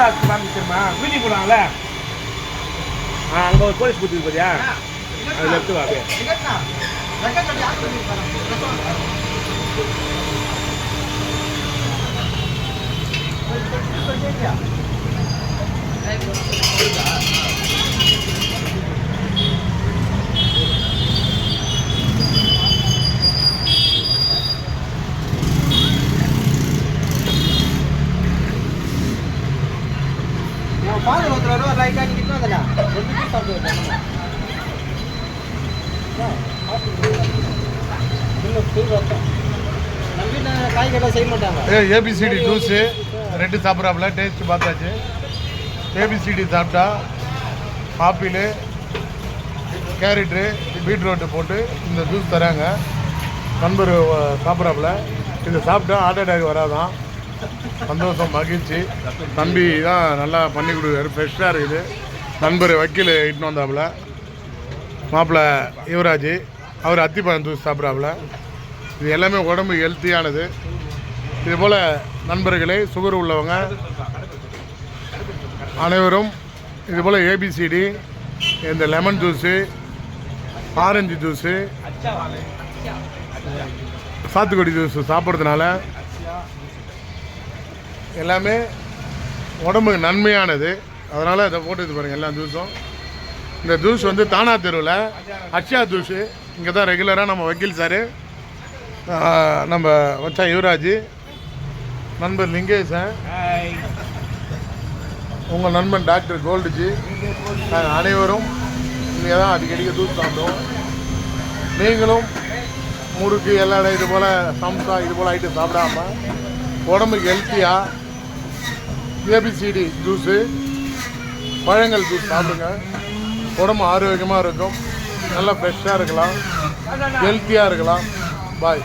எவ்வளோ ஆச்சு வாங்கிக்கிறமா வீட்டுக்கு போனாங்கள அங்கே ஒரு போலீஸ் பூத்து பார்த்தியா அது லெஃப்ட் வா பால் ஊத்துறாரு ரைட்டா நீ கிட்ட வந்தல ரெண்டு பீஸ் சாப்பிடுங்க இல்ல ஃபுல் வரட்டும் நம்பின காய் கடை செய்ய மாட்டாங்க ஏபிசிடி ஜூஸ் ரெண்டு சாப்பிட்றாப்புல டேஸ்ட் பார்த்தாச்சு ஏபிசிடி சாப்பிட்டா ஆப்பிள் கேரட்டு பீட்ரூட்டு போட்டு இந்த ஜூஸ் தராங்க நண்பர் சாப்பிட்றாப்புல இதை சாப்பிட்டா ஹார்ட் அட்டாக் வராதான் சந்தோஷம் மகிழ்ச்சி தம்பி தான் நல்லா பண்ணி கொடுக்குறாரு ஃப்ரெஷ்ஷாக இருக்குது நண்பர் வக்கீல் இட்டுன்னு வந்தாப்புல மாப்பிள்ளை யுவராஜ் அவர் அத்திப்பழம் ஜூஸ் சாப்பிட்றாப்புல இது எல்லாமே உடம்பு ஹெல்த்தியானது இதுபோல் நண்பர்களே சுகர் உள்ளவங்க அனைவரும் இதுபோல் ஏபிசிடி இந்த லெமன் ஜூஸு ஆரஞ்சு ஜூஸு சாத்துக்குடி ஜூஸு சாப்பிட்றதுனால எல்லாமே உடம்புக்கு நன்மையானது அதனால் இதை போட்டு இது பாருங்கள் எல்லா ஜூஸும் இந்த ஜூஸ் வந்து தானா தெருவில் அக்ஷயா ஜூஸு இங்கே தான் ரெகுலராக நம்ம வக்கீல் சார் நம்ம வச்சா யுவராஜ் நண்பர் லிங்கேசன் உங்கள் நண்பன் டாக்டர் கோல்டுஜி அனைவரும் இங்கே தான் அடிக்கடிக்க ஜூஸ் சாப்பிடுவோம் நீங்களும் முறுக்கு எல்லா இது போல் சம்சா இது போல் ஐட்டம் சாப்பிடாம உடம்புக்கு ஹெல்த்தியாக ஏபிசிடி ஜூஸு பழங்கள் ஜூஸ் சாப்பிடுங்க உடம்பு ஆரோக்கியமாக இருக்கும் நல்லா ஃப்ரெஷ்ஷாக இருக்கலாம் ஹெல்த்தியாக இருக்கலாம் பாய்